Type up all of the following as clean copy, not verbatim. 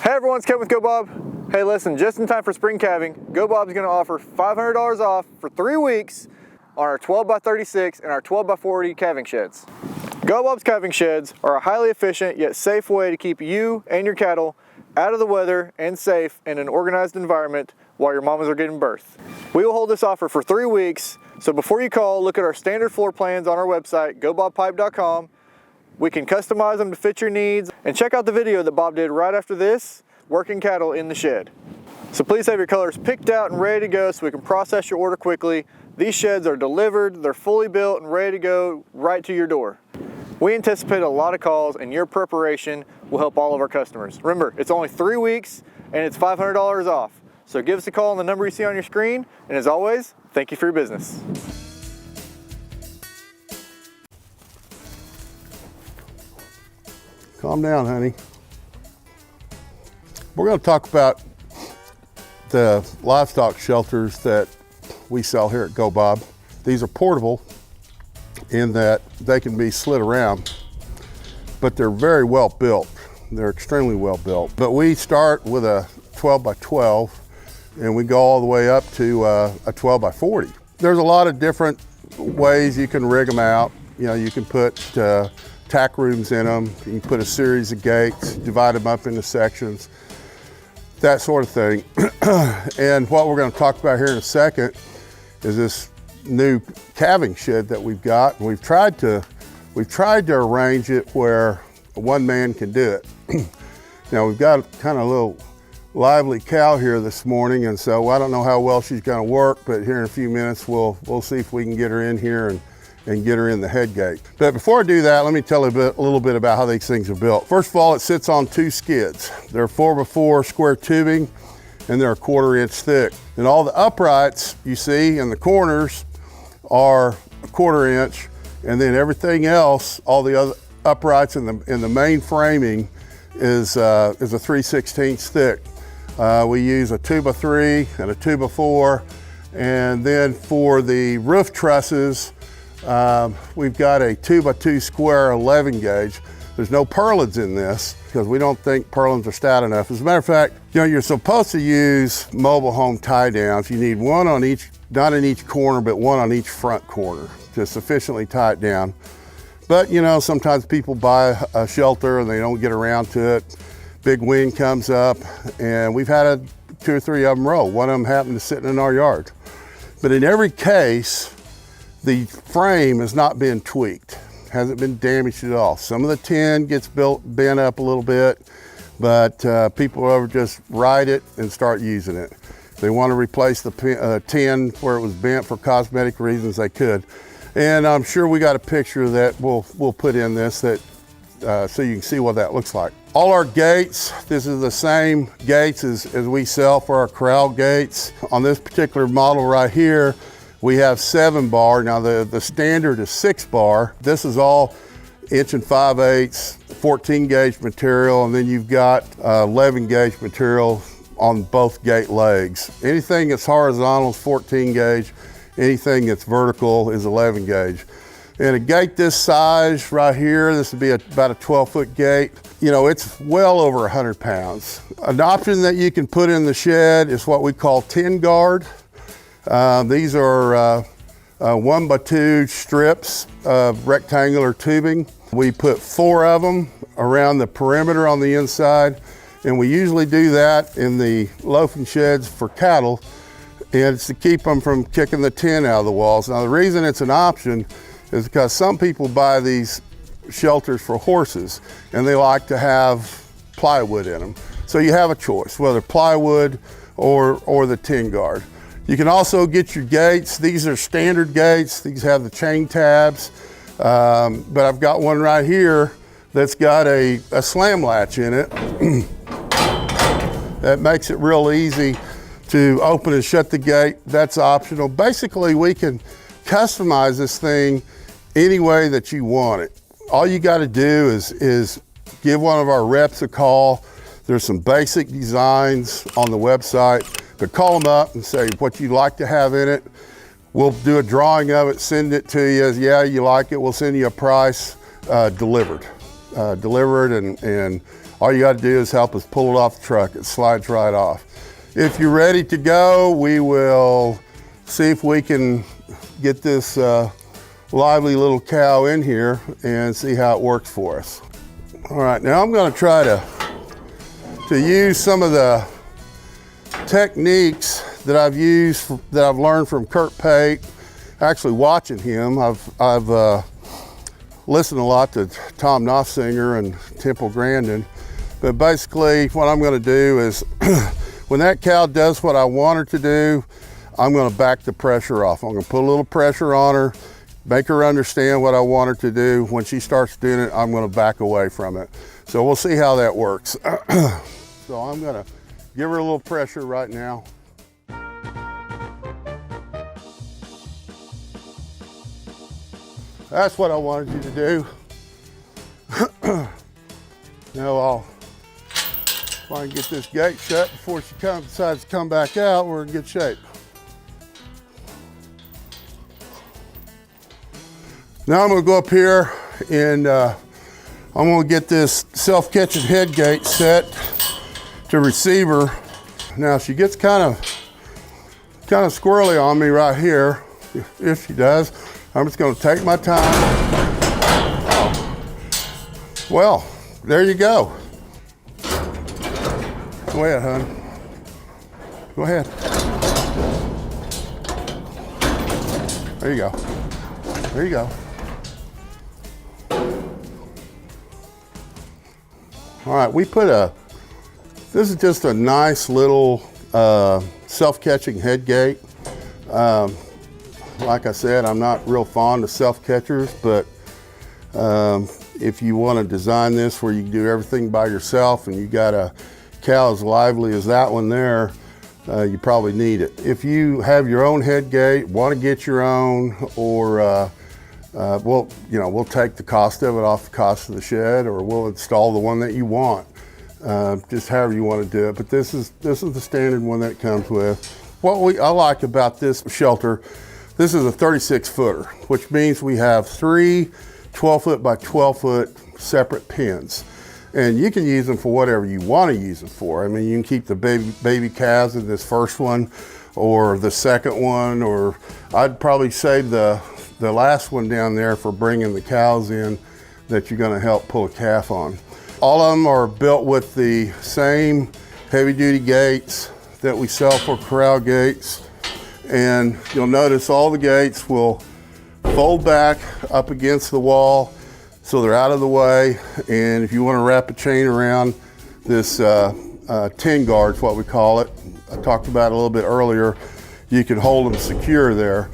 Hey everyone, it's Kevin with Go Bob. Hey listen, just in time for spring calving, Go Bob's gonna offer $500 off for 3 weeks on our 12x36 and our 12x40 calving sheds. Go Bob's calving sheds are a highly efficient yet safe way to keep you and your cattle out of the weather and safe in an organized environment while your mamas are giving birth. We will hold this offer for 3 weeks, so before you call, look at our standard floor plans on our website, gobobpipe.com. We can customize them to fit your needs, and check out the video that Bob did right after this, working cattle in the shed. So please have your colors picked out and ready to go so we can process your order quickly. These sheds are delivered, they're fully built and ready to go right to your door. We anticipate a lot of calls, and your preparation will help all of our customers. Remember, it's only 3 weeks and it's $500 off. So give us a call on the number you see on your screen, and as always, thank you for your business. Calm down, honey. We're going to talk about the livestock shelters that we sell here at Go Bob. These are portable in that they can be slid around, but they're very well built. They're extremely well built. But we start with a 12x12 and we go all the way up to a 12x40. There's a lot of different ways you can rig them out. You know, you can put tack rooms in them, you can put a series of gates, divide them up into sections, that sort of thing. And what we're going to talk about here in a second is this new calving shed that we've got. And we've tried to arrange it where one man can do it. Now we've got kind of a little lively cow here this morning, and so I don't know how well she's going to work, but here in a few minutes we'll see if we can get her in here and get her in the head gate. But before I do that, let me tell you a little bit about how these things are built. First of all, it sits on 2 skids. They're 4x4 square tubing, and they're 1/4 inch thick. And all the uprights you see in the corners are 1/4 inch, and then everything else, all the other uprights in the main framing is a 3/16 thick. We use a 2x3 and a 2x4, and then for the roof trusses, we've got a 2x2 square 11 gauge. There's no purlins in this because we don't think purlins are stout enough. As a matter of fact, you know, you're supposed to use mobile home tie downs. You need one on each, not in each corner, but one on each front corner to sufficiently tie it down. But you know, sometimes people buy a shelter and they don't get around to it. Big wind comes up, and we've had 2 or 3 of them roll. One of them happened to sit in our yard. But in every case, the frame has not been tweaked, hasn't been damaged at all. Some of the tin gets bent up a little bit, but people ever just ride it and start using it. If they want to replace the tin where it was bent for cosmetic reasons, they could. And I'm sure we got a picture that we'll put in this that so you can see what that looks like. All our gates, this is the same gates as we sell for our corral gates. On this particular model right here, we have 7 bar. Now the standard is 6 bar. This is all 1 5/8, 14 gauge material, and then you've got 11 gauge material on both gate legs. Anything that's horizontal is 14 gauge. Anything that's vertical is 11 gauge. And a gate this size right here, this would be about a 12-foot gate. You know, it's well over 100 pounds. An option that you can put in the shed is what we call 10 guard. These are 1x2 strips of rectangular tubing. We put 4 of them around the perimeter on the inside, and we usually do that in the loafing sheds for cattle, and it's to keep them from kicking the tin out of the walls. Now the reason it's an option is because some people buy these shelters for horses and they like to have plywood in them. So you have a choice, whether plywood or the 10 guard. You can also get your gates. These are standard gates. These have the chain tabs, but I've got one right here that's got a slam latch in it. That makes it real easy to open and shut the gate. That's optional. Basically, we can customize this thing any way that you want it. All you got to do is give one of our reps a call. There's some basic designs on the website, but call them up and say what you'd like to have in it. We'll do a drawing of it, send it to you. Yeah, you like it, we'll send you a price delivered. deliver it, and all you got to do is help us pull it off the truck. It slides right off. If you're ready to go, we will see if we can get this lively little cow in here and see how it works for us. All right, now I'm going to try to use some of the techniques that I've used, that I've learned from Kurt Pate. Actually watching him, I've listened a lot to Tom Knopfsinger and Temple Grandin. But basically what I'm going to do is when that cow does what I want her to do, I'm going to back the pressure off. I'm going to put a little pressure on her, make her understand what I want her to do. When she starts doing it, I'm going to back away from it. So we'll see how that works. So I'm going to give her a little pressure right now. That's what I wanted you to do. Now if I can get this gate shut before she decides to come back out, we're in good shape. Now I'm going to go up here and I'm going to get this self-catching head gate set to receiver. Now she gets kind of squirrely on me right here. If she does, I'm just going to take my time. Well, there you go. Go ahead, hon. Go ahead. There you go. There you go. All right, this is just a nice little self-catching head gate. Like I said, I'm not real fond of self-catchers, but if you want to design this where you can do everything by yourself and you got a cow as lively as that one there, you probably need it. If you have your own head gate, want to get your own, or we'll take the cost of it off the cost of the shed, or we'll install the one that you want. Just however you want to do it. But this is the standard one that it comes with. What I like about this shelter, this is a 36-footer, which means we have 3 12-foot by 12-foot separate pens. And you can use them for whatever you want to use them for. I mean, you can keep the baby calves in this first one, or the second one, or I'd probably save the last one down there for bringing the cows in that you're going to help pull a calf on. All of them are built with the same heavy-duty gates that we sell for corral gates. And you'll notice all the gates will fold back up against the wall so they're out of the way. And if you want to wrap a chain around this 10 guards, what we call it, I talked about it a little bit earlier, you can hold them secure there.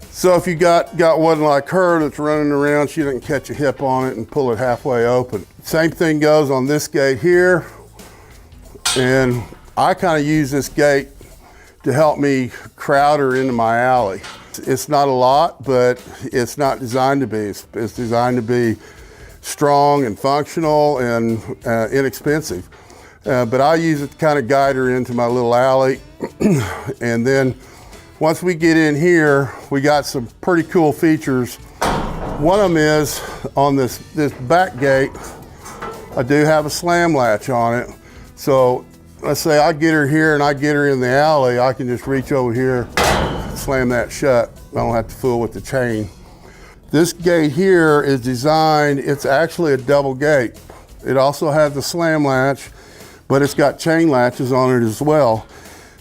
So if you got one like her that's running around, she doesn't catch a hip on it and pull it halfway open. Same thing goes on this gate here. And I kind of use this gate to help me crowd her into my alley. It's not a lot, but it's not designed to be. It's designed to be strong and functional and inexpensive. But I use it to kind of guide her into my little alley. And then once we get in here, we got some pretty cool features. One of them is on this back gate, I do have a slam latch on it. So let's say I get her here and I get her in the alley, I can just reach over here, slam that shut. I don't have to fool with the chain. This gate here is designed, it's actually a double gate. It also has the slam latch, but it's got chain latches on it as well.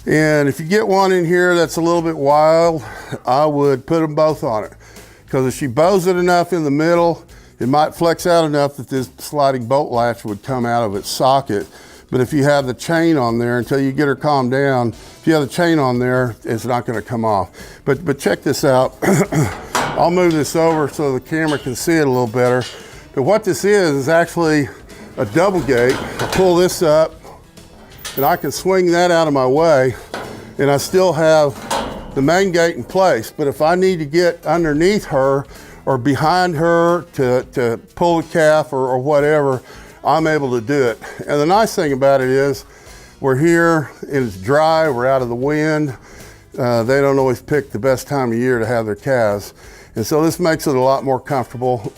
And if you get one in here that's a little bit wild, I would put them both on it. Because if she bows it enough in the middle, it might flex out enough that this sliding bolt latch would come out of its socket. But if you have the chain on there, until you get her calmed down, if you have the chain on there, it's not going to come off. But check this out. I'll move this over so the camera can see it a little better. But what this is actually a double gate. I pull this up and I can swing that out of my way and I still have the main gate in place. But if I need to get underneath her or behind her to pull the calf or whatever, I'm able to do it. And the nice thing about it is we're here, it's dry, we're out of the wind. They don't always pick the best time of year to have their calves. And so this makes it a lot more comfortable.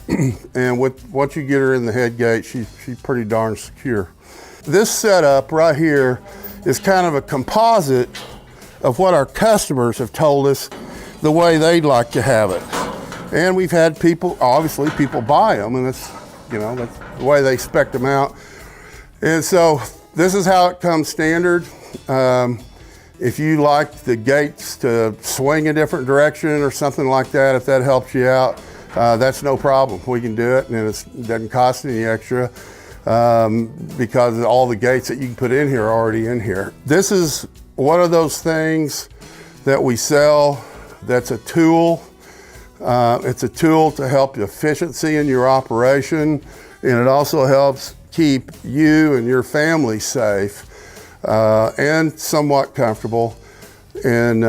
And once you get her in the head gate, she's pretty darn secure. This setup right here is kind of a composite of what our customers have told us the way they'd like to have it. And we've had people, obviously people buy them, and that's the way they spec them out. And so this is how it comes standard. If you like the gates to swing a different direction or something like that, if that helps you out, that's no problem. We can do it, and it doesn't cost any extra because all the gates that you can put in here are already in here. This is one of those things that we sell that's a tool. It's a tool to help efficiency in your operation, and it also helps keep you and your family safe and somewhat comfortable. And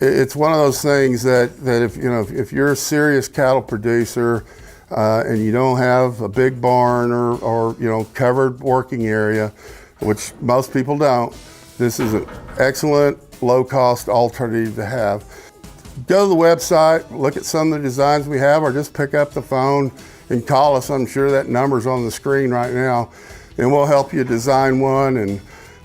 it's one of those things that if you're a serious cattle producer and you don't have a big barn or covered working area, which most people don't, this is an excellent low-cost alternative to have. Go to the website, look at some of the designs we have, or just pick up the phone and call us. I'm sure that number's on the screen right now, and we'll help you design one. And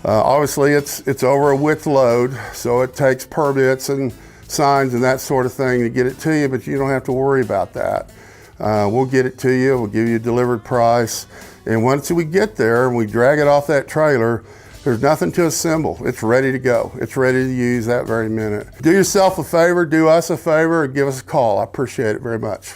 obviously it's over a width load, so it takes permits and signs and that sort of thing to get it to you, but you don't have to worry about that. We'll get it to you, we'll give you a delivered price, and once we get there and we drag it off that trailer, there's nothing to assemble. It's ready to go. It's ready to use that very minute. Do yourself a favor, do us a favor, and give us a call. I appreciate it very much.